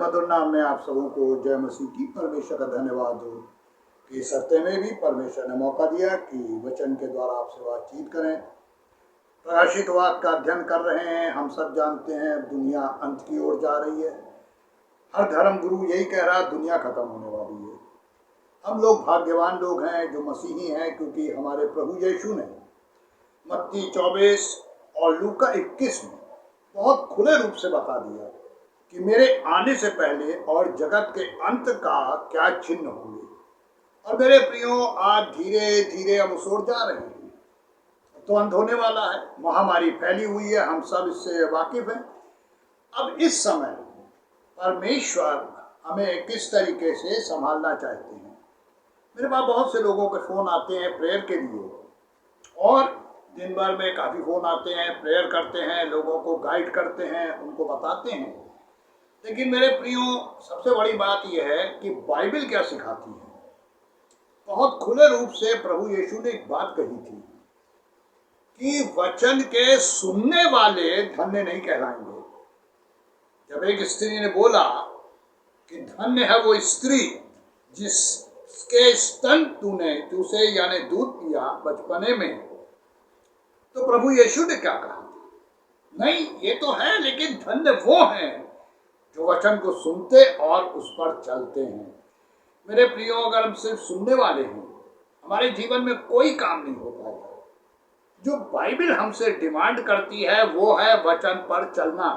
मधुर नाम में आप सबों को जय मसीह की परमेश्वर का धन्यवाद हो कि इस हफ्ते में भी परमेश्वर ने मौका दिया कि वचन के द्वारा आपसे बातचीत करें। प्रकाशित वाक्य का अध्ययन कर रहे हैं। हम सब जानते हैं दुनिया अंत की ओर जा रही है। हर धर्म गुरु यही कह रहा है, दुनिया खत्म होने वाली है। हम लोग भाग्यवान लोग हैं जो मसीही हैं, क्योंकि हमारे प्रभु यीशु ने मत्ती 24 और लूका 21 में बहुत खुले रूप से बता दिया कि मेरे आने से पहले और जगत के अंत का क्या चिन्ह होंगे। और मेरे प्रियो, आज धीरे धीरे हम उस ओर जा रहे हैं। तो अंत होने वाला है, महामारी फैली हुई है, हम सब इससे वाकिफ हैं। अब इस समय परमेश्वर हमें किस तरीके से संभालना चाहते हैं। मेरे पास बहुत से लोगों के फ़ोन आते हैं प्रेयर के लिए, और दिन भर में काफ़ी फ़ोन आते हैं, प्रेयर करते हैं, लोगों को गाइड करते हैं, उनको बताते हैं। लेकिन मेरे प्रियो, सबसे बड़ी बात यह है कि बाइबल क्या सिखाती है। बहुत खुले रूप से प्रभु यीशु ने एक बात कही थी कि वचन के सुनने वाले धन्य नहीं कहलाएंगे। जब एक स्त्री ने बोला कि धन्य है वो स्त्री जिसके स्तन तूने चूसे यानी दूध पिया बचपने में, तो प्रभु यीशु ने क्या कहा? नहीं, ये तो है, लेकिन धन्य वो हैं जो वचन को सुनते और उस पर चलते हैं। मेरे प्रियो, अगर हम सिर्फ सुनने वाले हैं, हमारे जीवन में कोई काम नहीं हो पाएगा। जो बाइबल हमसे डिमांड करती है वो है वचन पर चलना।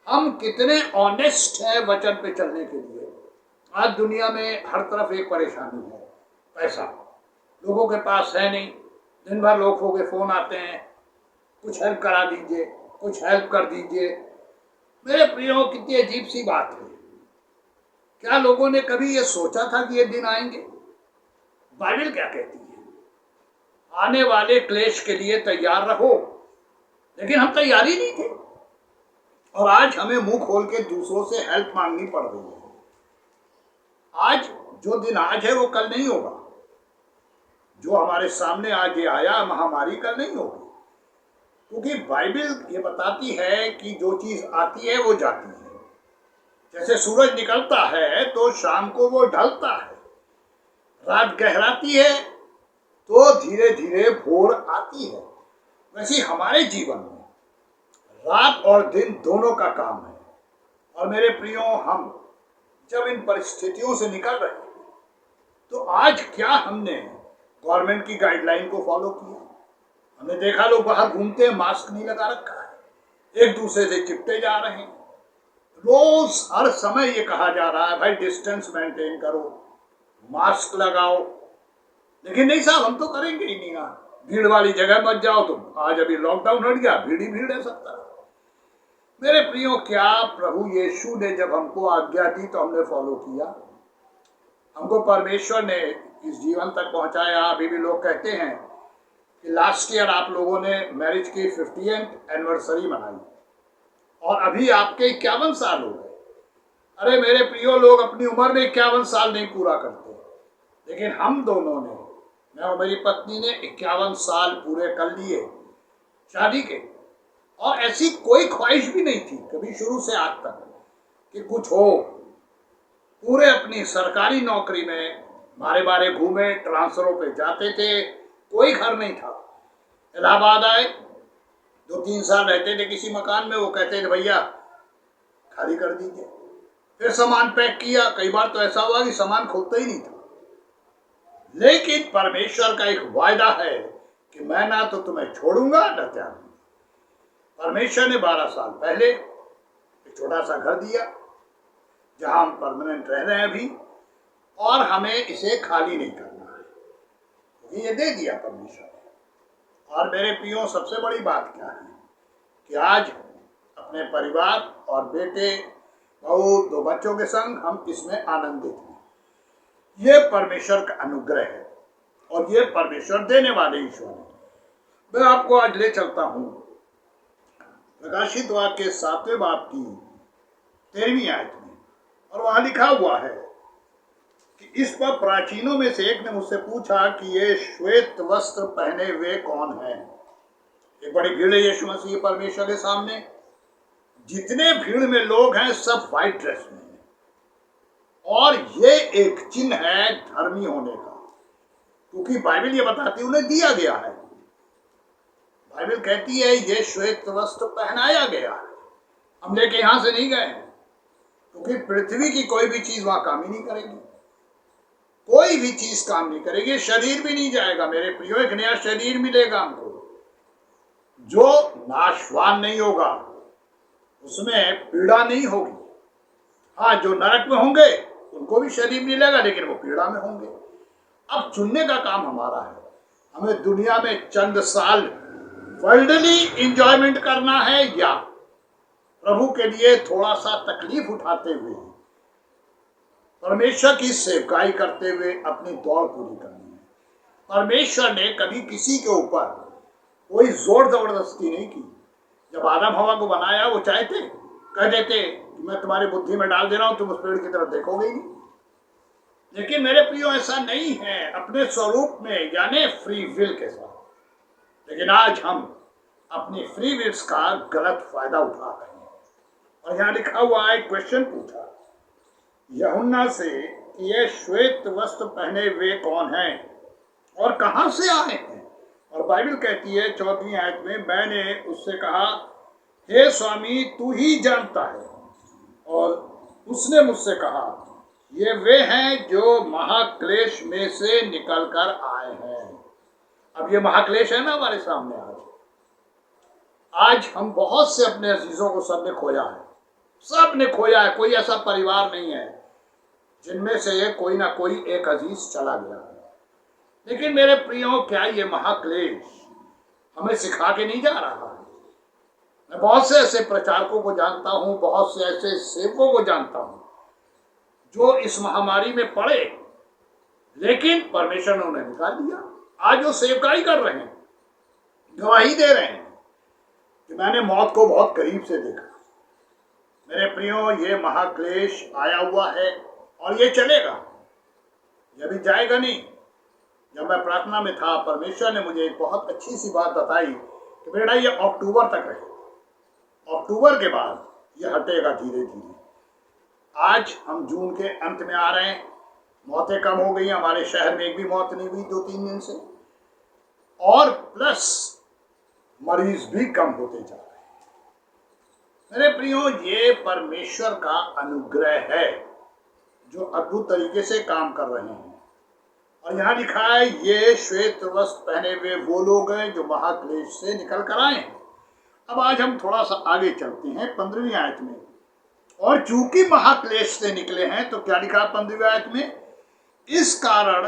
हम कितने ऑनेस्ट हैं वचन पे चलने के लिए। आज दुनिया में हर तरफ एक परेशानी है, पैसा लोगों के पास है नहीं। दिन भर लोगों के फ़ोन आते हैं, कुछ हेल्प करा दीजिए, कुछ हेल्प कर दीजिए। मेरे प्रियो, कितनी अजीब सी बात है। क्या लोगों ने कभी ये सोचा था कि ये दिन आएंगे? बाइबल क्या कहती है? आने वाले क्लेश के लिए तैयार रहो। लेकिन हम तैयार ही नहीं थे, और आज हमें मुंह खोल के दूसरों से हेल्प मांगनी पड़ रही है। आज जो दिन आज है वो कल नहीं होगा। जो हमारे सामने आज ये आया महामारी, कल नहीं होगी। क्योंकि बाइबल ये बताती है कि जो चीज़ आती है वो जाती है। जैसे सूरज निकलता है तो शाम को वो ढलता है, रात गहराती है तो धीरे धीरे भोर आती है। वैसे हमारे जीवन में रात और दिन दोनों का काम है। और मेरे प्रियो, हम जब इन परिस्थितियों से निकल रहे हैं, तो आज क्या हमने गवर्नमेंट की गाइडलाइन को फॉलो किया? हमने देखा लोग बाहर घूमते हैं, मास्क नहीं लगा रखा है, एक दूसरे से चिपटे जा रहे हैं। रोज हर समय ये कहा जा रहा है भाई डिस्टेंस मेंटेन करो, मास्क लगाओ। लेकिन नहीं साहब, हम तो करेंगे ही नहीं। भीड़ वाली जगह मत जाओ। तो आज अभी लॉकडाउन हट गया, भीड़ ही भीड़ है सब तरफ। मेरे प्रियो, क्या प्रभु यीशु ने जब हमको आज्ञा दी तो हमने फॉलो किया? हमको परमेश्वर ने इस जीवन तक पहुंचाया। अभी भी लोग कहते हैं कि लास्ट ईयर आप लोगों ने मैरिज की 50th एनिवर्सरी मनाई और अभी आपके 51 साल हो गए। अरे मेरे प्रियो, लोग अपनी उम्र में 51 साल नहीं पूरा करते, लेकिन हम दोनों ने, मैं और मेरी पत्नी ने 51 साल पूरे कर लिए शादी के। और ऐसी कोई ख्वाहिश भी नहीं थी कभी शुरू से आज तक कि कुछ हो। पूरे अपनी सरकारी नौकरी में बारे बारे घूमे, ट्रांसफरों पे जाते थे, कोई घर नहीं था। इलाहाबाद आए, 2-3 साल रहते थे किसी मकान में, वो कहते थे भैया खाली कर दीजिए। फिर सामान पैक किया। कई बार तो ऐसा हुआ कि सामान खुलता ही नहीं था। लेकिन परमेश्वर का एक वायदा है कि मैं ना तो तुम्हें छोड़ूंगा न त्याग दूंगा। परमेश्वर ने 12 साल पहले एक छोटा सा घर दिया जहां हम परमानेंट रह रहे हैं अभी, और हमें इसे खाली नहीं करना है। ये दे दिया परमेश्वर ने। और मेरे प्रियो, सबसे बड़ी बात क्या है कि आज अपने परिवार और बेटे, बहू, 2 बच्चों के संग हम इसमें आनंदित हैं। ये परमेश्वर का अनुग्रह है, और ये परमेश्वर देने वाले ईश्वर है। मैं आपको आज ले चलता हूँ प्रकाशित वाक्य के 7वें बाब की 13वीं आयत में, और वहां लिखा हुआ है कि इस पर प्राचीनों में से एक ने मुझसे पूछा कि ये श्वेत वस्त्र पहने हुए कौन है? एक बड़ी भीड़ है यीशु मसीह परमेश्वर के सामने। जितने भीड़ में लोग हैं सब व्हाइट ड्रेस में हैं, और ये एक चिन्ह है धर्मी होने का, क्योंकि बाइबल ये बताती है उन्हें दिया गया है। बाइबल कहती है ये श्वेत वस्त्र पहनाया गया है, हम लेके यहां से नहीं गए हैं, क्योंकि पृथ्वी की कोई भी चीज वहां काम ही नहीं करेगी, कोई भी चीज काम नहीं करेगी, शरीर भी नहीं जाएगा मेरे प्रियो। एक नया शरीर मिलेगा हमको जो नाशवान नहीं होगा, उसमें पीड़ा नहीं होगी। हाँ, जो नरक में होंगे उनको भी शरीर मिलेगा, लेकिन वो पीड़ा में होंगे। अब चुनने का काम हमारा है, हमें दुनिया में चंद साल वर्ल्डली इंजॉयमेंट करना है या प्रभु के लिए थोड़ा सा तकलीफ उठाते हुए परमेश्वर की सेवकाई करते हुए अपनी दौड़ पूरी करनी है। परमेश्वर ने कभी किसी के ऊपर कोई जोर जबरदस्ती नहीं की। जब आदम हवा को बनाया वो चाहते कह देते मैं तुम्हारी बुद्धि में डाल दे रहा हूं, तुम उस पेड़ की तरफ देखोगे ही नहीं। लेकिन मेरे प्रियो ऐसा नहीं है, अपने स्वरूप में यानी फ्री विल के साथ। लेकिन आज हम अपनी फ्री विल्स का गलत फायदा उठा रहे हैं। और यहाँ लिखा हुआ है, क्वेश्चन पूछा यूहन्ना से कि ये श्वेत वस्त्र पहने हुए कौन हैं और कहां से आए हैं। और बाइबल कहती है 14वीं आयत में, मैंने उससे कहा हे स्वामी तू ही जानता है। और उसने मुझसे कहा ये वे हैं जो महाक्लेश में से निकल कर आए हैं। अब ये महाक्लेश है ना हमारे सामने। आज हम बहुत से अपने अजीजों को सबने खोया है, सबने खोया है। कोई ऐसा परिवार नहीं है जिनमें से ये कोई ना कोई एक अजीज चला गया है। लेकिन मेरे प्रियो, क्या ये महाक्लेश हमें सिखा के नहीं जा रहा है? मैं बहुत से ऐसे प्रचारकों को जानता हूं, बहुत से ऐसे सेवकों को जानता हूं जो इस महामारी में पड़े, लेकिन परमेश्वर ने उन्हें निकाल दिया। आज वो सेवकाई कर रहे हैं, गवाही दे रहे हैं कि मैंने मौत को बहुत करीब से देखा। मेरे प्रियो, ये महाक्लेश आया हुआ है और ये चलेगा, ये भी जाएगा नहीं। जब मैं प्रार्थना में था, परमेश्वर ने मुझे एक बहुत अच्छी सी बात बताई कि बेटा ये अक्टूबर तक रहे, अक्टूबर के बाद ये हटेगा धीरे धीरे। आज हम जून के अंत में आ रहे हैं, मौतें कम हो गई। हमारे शहर में एक भी मौत नहीं हुई 2-3 दिन से, और प्लस मरीज भी कम होते जा रहे हैं। मेरे प्रियो, ये परमेश्वर का अनुग्रह है जो अद्भुत तरीके से काम कर रहे हैं। और यहाँ लिखा है ये श्वेत वस्त्र पहने हुए वो लोग हैं जो महाक्लेश से निकल कर आए हैं। अब आज हम थोड़ा सा आगे चलते हैं 15वीं आयत में। और चूंकि महाक्लेश से निकले हैं, तो क्या लिखा 15वीं आयत में, इस कारण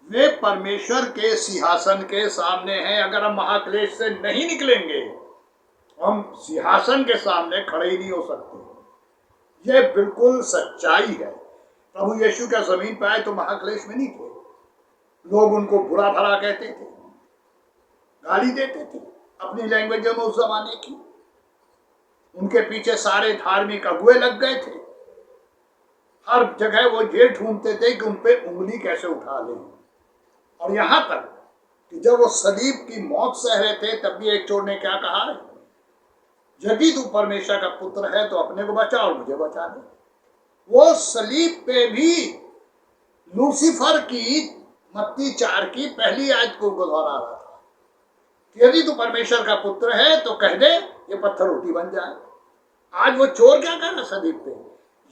वे परमेश्वर के सिंहासन के सामने हैं। अगर हम महाक्लेश से नहीं निकलेंगे, हम सिंहासन के सामने खड़े ही नहीं हो सकते। यह बिल्कुल सच्चाई है। प्रभु यीशु क्या जमीन पर आए तो महाक्लेश में नहीं थे। लोग उनको बुरा भला कहते थे, गाली देते थे अपनी लैंग्वेज में उस जमाने की। उनके पीछे सारे धार्मिक अगुए लग गए थे। हर जगह वो ये ढूंढते थे कि उन पे उंगली कैसे उठा लें। और यहां तक कि जब वो सलीब की मौत सह रहे थे, तब भी एक चोर ने क्या कहा है, यदि तू परमेश्वर का पुत्र है तो अपने को बचा और मुझे बचा दे। वो सलीब पे भी लूसीफर की मत्ती 4 की पहली आयत को दोहरा रहा था कि यदि तू परमेश्वर का पुत्र है तो कह दे ये पत्थर रोटी बन जाए। आज वो चोर क्या कर रहा सलीब पे,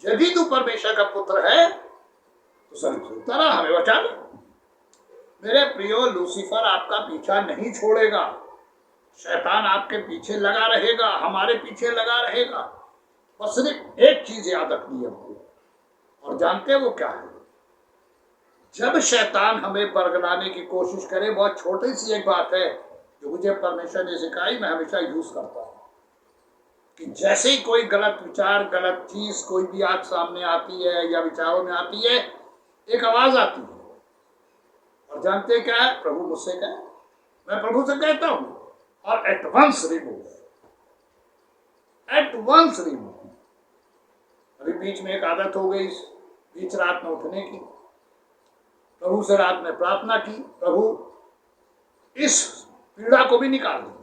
यदि तू परमेश्वर का पुत्र है तो सलीब से उतारा, हमें बचा ले। मेरे प्रियो, लूसीफर आपका पीछा नहीं छोड़ेगा। शैतान आपके पीछे लगा रहेगा, हमारे पीछे लगा रहेगा। बस सिर्फ एक चीज याद रखनी है हमको, और जानते हैं वो क्या है? जब शैतान हमें बरगलाने की कोशिश करे, बहुत छोटी सी एक बात है जो मुझे परमेश्वर ने सिखाई, मैं हमेशा यूज करता हूँ कि जैसे ही कोई गलत विचार, गलत चीज कोई भी आज सामने आती है या विचारों में आती है, एक आवाज आती है। और जानते क्या है? प्रभु मुझसे कहे, मैं प्रभु से कहता हूं और at once remove, at once remove. अभी बीच में एक आदत हो गई बीच रात में उठने की। प्रभु से रात में प्रार्थना की, प्रभु इस पीड़ा को भी निकाल दीजिए।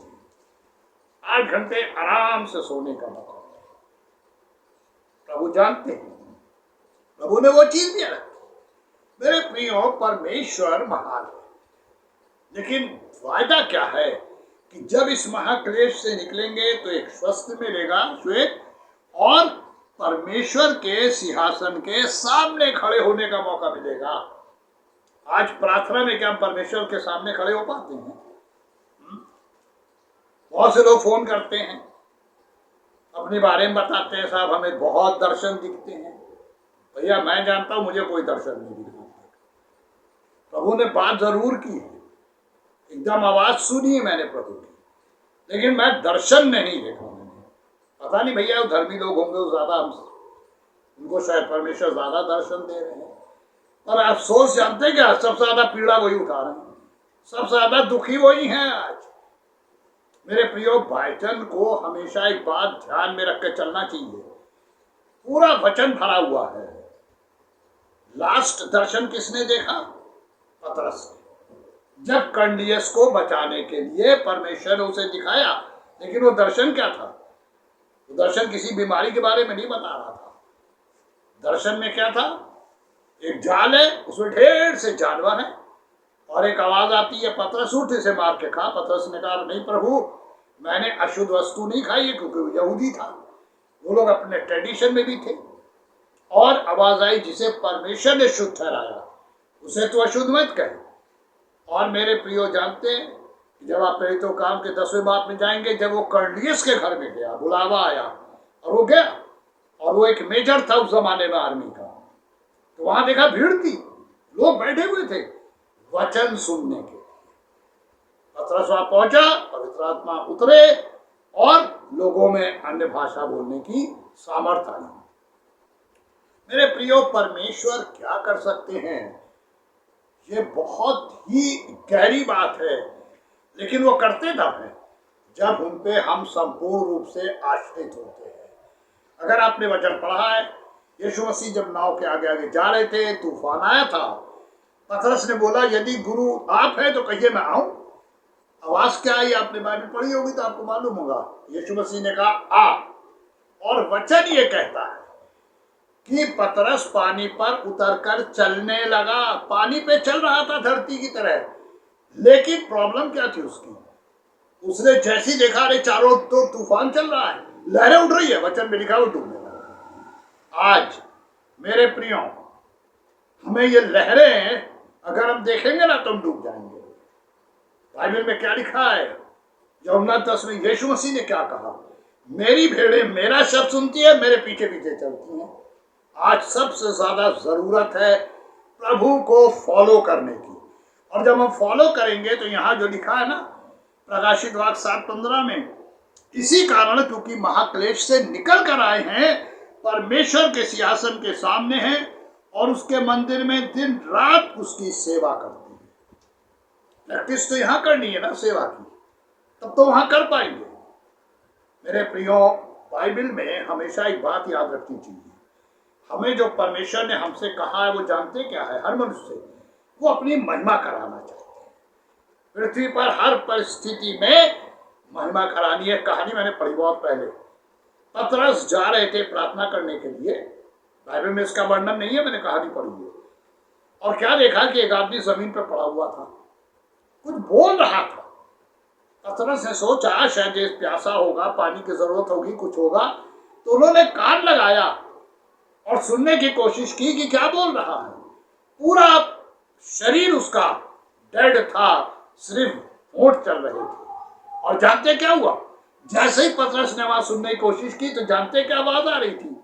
8 घंटे आराम से सोने का मौका। प्रभु जानते हैं, प्रभु ने वो चीज भी अलग की। मेरे प्रियो, परमेश्वर महान है, लेकिन फायदा क्या है कि जब इस महाक्लेश से निकलेंगे तो एक स्वस्थ मिलेगा, श्वेत, और परमेश्वर के सिंहासन के सामने खड़े होने का मौका मिलेगा। आज प्रार्थना में क्या हम परमेश्वर के सामने खड़े हो पाते हैं? बहुत से लोग फोन करते हैं, अपने बारे में बताते हैं, साहब हमें बहुत दर्शन दिखते हैं। भैया मैं जानता हूं मुझे कोई दर्शन नहीं दिखता। प्रभु ने बात जरूर की है, एकदम आवाज सुनी है मैंने प्रभु की, लेकिन मैं दर्शन नहीं देखा। मैंने पता नहीं भैया, वो धर्मी लोग होंगे, वो ज्यादा उनको शायद परमेश्वर ज्यादा दर्शन दे रहे हैं। पर अफसोस जानते हैं क्या, सबसे ज्यादा पीड़ा वही उठा रहे हैं, सबसे ज्यादा दुखी वही हैं आज। मेरे प्रियो, वचन को हमेशा एक बात ध्यान में रख के चलना चाहिए। पूरा वचन भरा हुआ है। लास्ट दर्शन किसने देखा? पतरस ने। जब कर्नेलियस को बचाने के लिए परमेश्वर ने उसे दिखाया, लेकिन वो दर्शन क्या था? वो दर्शन किसी बीमारी के बारे में नहीं बता रहा था। दर्शन में क्या था? एक जाल है, उसमें ढेर से जानवर हैं, और एक आवाज आती है, पतरस उठ इसे मार के खा। पतरस ने कहा, नहीं प्रभु, मैंने अशुद्ध वस्तु नहीं खाई है, क्योंकि वो यहूदी था, वो लोग अपने ट्रेडिशन में भी थे। और आवाज आई, जिसे परमेश्वर ने शुद्ध ठहराया उसे तो अशुद्ध मत कहे। और मेरे प्रियो जानते हैं, जब आप प्रेरितों काम के 10वें बाब में जाएंगे, जब वो कर्नेलियस के घर में गया, बुलावा आया और वो गया, और वो एक मेजर था उस जमाने में आर्मी का, तो वहां देखा भीड़ थी, लोग बैठे हुए थे वचन सुनने के। पतरस वहां पहुंचा, पवित्र आत्मा उतरे और लोगों में अन्य भाषा बोलने की सामर्थ्य आई। मेरे प्रियो, परमेश्वर क्या कर सकते हैं, ये बहुत ही गहरी बात है, लेकिन वो करते तब हैं जब उन पे हम संपूर्ण रूप से आश्रित होते हैं। अगर आपने वचन पढ़ा है, यीशु मसीह जब नाव के आगे आगे जा रहे थे, तूफान आया था, पतरस ने बोला, यदि गुरु आप हैं तो कहिए मैं आऊं। आवाज क्या आई? आपने बाइबल पढ़ी होगी तो आपको मालूम होगा। यीशु मसीह ने कहा आ, और वचन ये कहता है कि पतरस पानी पर उतरकर चलने लगा। पानी पे चल रहा था धरती की तरह, लेकिन प्रॉब्लम क्या थी उसकी? उसने जैसी देखा, अरे चारों तो तूफान चल रहा है, लहरें उठ रही है, वचन में लिखा वो डूबने लगा। आज मेरे प्रियो, हमें ये लहरें अगर हम देखेंगे ना तो हम डूब जाएंगे। बाइबल में क्या लिखा है? यूहन्ना 10 में यीशु मसीह ने क्या कहा? मेरी भेड़ें मेरा शब्द सुनती है, मेरे पीछे पीछे चलती हैं। आज सबसे ज्यादा जरूरत है प्रभु को फॉलो करने की, और जब हम फॉलो करेंगे तो यहाँ जो लिखा है ना, प्रकाशित वाक्य 7:15 में, इसी कारण क्योंकि महाक्लेश से निकल कर आए हैं, परमेश्वर के सिंहासन के सामने हैं और उसके मंदिर में दिन रात उसकी सेवा करते हैं। प्रैक्टिस तो यहाँ करनी है ना सेवा की, तब तो वहां कर पाएंगे। मेरे प्रियो, बाइबल में हमेशा एक बात याद रखनी चाहिए, हमें जो परमेश्वर ने हमसे कहा है वो जानते क्या है? हर मनुष्य से वो अपनी महिमा कराना चाहते हैं। पृथ्वी पर हर परिस्थिति में महिमा करानी है। कहानी मैंने पढ़ी बहुत पहले, पतरस जा रहे थे प्रार्थना करने के लिए, बाइबल में इसका वर्णन नहीं है, मैंने कहानी पढ़ी है। और क्या देखा कि एक आदमी जमीन पर पड़ा हुआ था, कुछ बोल रहा था। पतरस ने सोचा शायद ये प्यासा होगा, पानी की जरूरत होगी, कुछ होगा, तो उन्होंने कान लगाया और सुनने की कोशिश की कि क्या बोल रहा है। पूरा शरीर उसका डेड था, सिर्फ होंठ चल रहे थे। और जानते क्या हुआ? जैसे ही पतरस ने वहां सुनने की कोशिश की तो जानते क्या आवाज आ रही थी?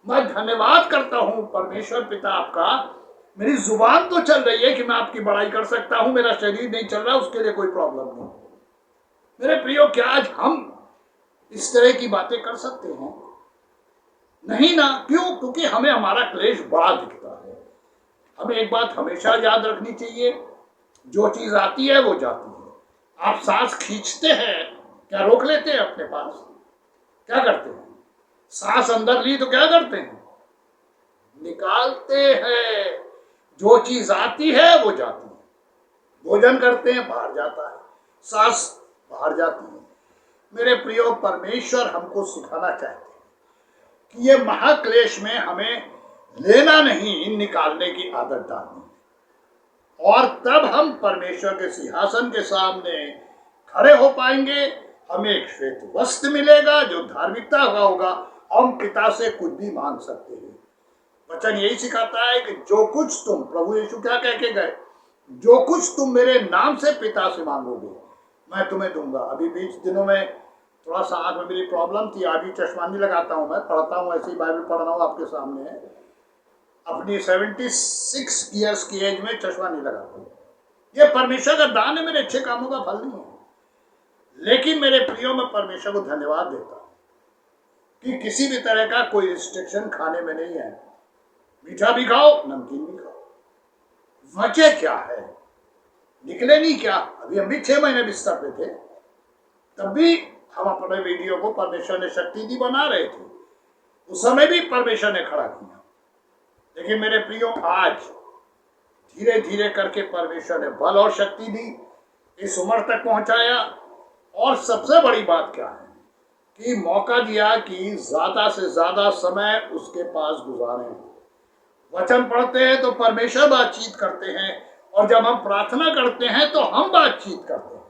मैं धन्यवाद करता हूं परमेश्वर पिता आपका, मेरी जुबान तो चल रही है कि मैं आपकी बड़ाई कर सकता हूं, मेरा शरीर नहीं चल रहा, उसके लिए कोई प्रॉब्लम नहीं। मेरे प्रियो, क्या आज हम इस तरह की बातें कर सकते हैं? नहीं ना। क्यों? क्योंकि हमें हमारा क्लेश बड़ा दिखता है। हमें एक बात हमेशा याद रखनी चाहिए, जो चीज आती है वो जाती है। आप सांस खींचते हैं, क्या रोक लेते हैं अपने पास? क्या करते हैं? सांस अंदर ली तो क्या करते हैं? निकालते हैं। जो चीज आती है वो जाती है। भोजन करते हैं, बाहर जाता है, सांस बाहर जाती है। मेरे प्रियो, परमेश्वर हमको सिखाना चाहते हैं कि ये महाक्लेश में हमें लेना नहीं, निकालने की आदत डालनी है। और तब हम परमेश्वर के सिंहासन के सामने खड़े हो पाएंगे। हमें एक श्वेत वस्त्र मिलेगा जो धार्मिकता का होगा। हम पिता से कुछ भी मांग सकते हैं। वचन यही सिखाता है कि जो कुछ तुम, प्रभु यीशु क्या कह के गए, जो कुछ तुम मेरे नाम से पिता से मांगोगे मैं तुम्हें दूंगा। अभी बीच दिनों में थोड़ा सा आँख में मेरी प्रॉब्लम थी, अभी चश्मा नहीं लगाता हूँ, मैं पढ़ता हूँ, ऐसे ही बाइबल पढ़ रहा हूँ आपके सामने। अपनी 76 ईयर्स की एज में चश्मा नहीं लगाता हूँ। ये परमेश्वर का दान है, मेरे अच्छे कामों का फल नहीं है। लेकिन मेरे प्रियो में परमेश्वर को धन्यवाद देता हूँ कि किसी भी तरह का कोई रिस्ट्रिक्शन खाने में नहीं है। मीठा भी खाओ, नमकीन भी खाओ। वजह क्या है? निकले नहीं क्या? अभी हम भी 6 महीने बिस्तर पे थे, तब भी हम अपने वीडियो को परमेश्वर ने शक्ति दी बना रहे थे। उस समय भी परमेश्वर ने खड़ा किया। लेकिन मेरे प्रियो, आज धीरे धीरे करके परमेश्वर ने बल और शक्ति दी, इस उम्र तक पहुंचाया। और सबसे बड़ी बात क्या है कि मौका दिया कि ज्यादा से ज्यादा समय उसके पास गुजारें। वचन पढ़ते हैं तो परमेश्वर बातचीत करते हैं, और जब हम प्रार्थना करते हैं तो हम बातचीत करते हैं।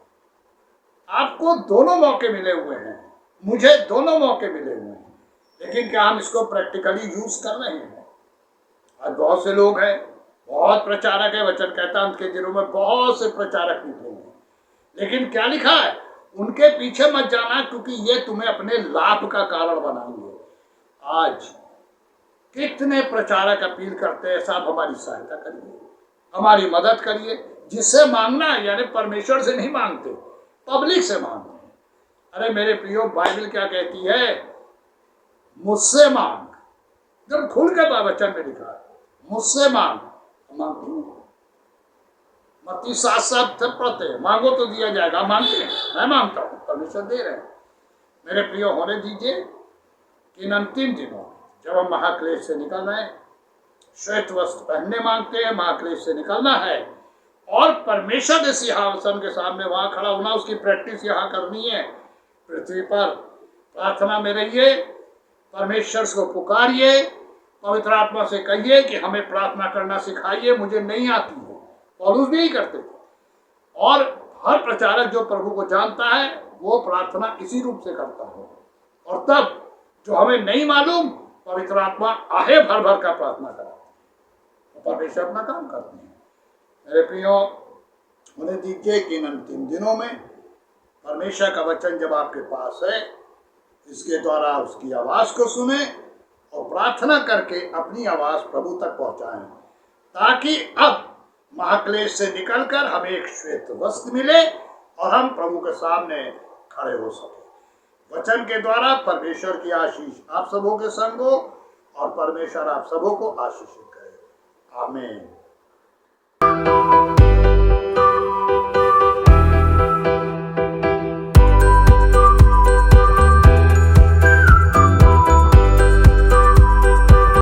आपको दोनों मौके मिले हुए हैं, मुझे दोनों मौके मिले हुए हैं। लेकिन क्या हम इसको प्रैक्टिकली यूज कर रहे हैं? आज बहुत से लोग हैं, बहुत प्रचारक है। वचन कहता है अंत के दिनों में बहुत से प्रचारक निकलेंगे। लेकिन क्या लिखा है? उनके पीछे मत जाना, क्योंकि ये तुम्हें अपने लाभ का कारण बनाएंगे। आज कितने प्रचारक अपील करते हैं, साहब हमारी सहायता करिए, हमारी मदद करिए। जिससे मांगना है, यानी परमेश्वर से नहीं मांगते, पब्लिक से मांगते हैं। अरे मेरे प्रियो, बाइबल क्या कहती है? मुझसे मांग। जब खुल के वचन में लिखा है मुझसे मांग, मांगते हैं। मत्ती 7:7 पढ़ते हैं, मांगो तो दिया जाएगा। मांगते हैं, मैं मांगता हूँ, परमेश्वर दे रहे हैं। मेरे प्रियो, होने दीजिए कि इन अंतिम दिनों जब हम महाक्लेश से निकल रहे हैं, श्वेत वस्त्र पहनने मांगते हैं, महाक्लेश से निकलना है और परमेश्वर के सिंहासन के सामने वहां खड़ा होना, उसकी प्रैक्टिस यहाँ करनी है। पृथ्वी पर प्रार्थना में रहिए, परमेश्वर को पुकारिए, पवित्र आत्मा से कहिए कि हमें प्रार्थना करना सिखाइए, मुझे नहीं आती है। पौलुस भी यही करते थे। और हर प्रचारक जो प्रभु को जानता है वो प्रार्थना इसी रूप से करता है। और तब जो हमें नहीं मालूम, पवित्र आत्मा आहे भर भर का प्रार्थना कराती है, परमेश्वर अपना काम करते हैं। मेरे प्रियो, उन्हें दीजिए कि इन अंतिम दिनों में परमेश्वर का वचन जब आपके पास है, इसके द्वारा उसकी आवाज को सुने और प्रार्थना करके अपनी आवाज प्रभु तक पहुंचाएं, ताकि अब महाक्लेश से निकलकर हमें एक श्वेत वस्त्र मिले और हम प्रभु के सामने खड़े हो सके। वचन के द्वारा परमेश्वर की आशीष आप सबों के संग हो और परमेश्वर आप सबों को आशीषित करे। आमीन।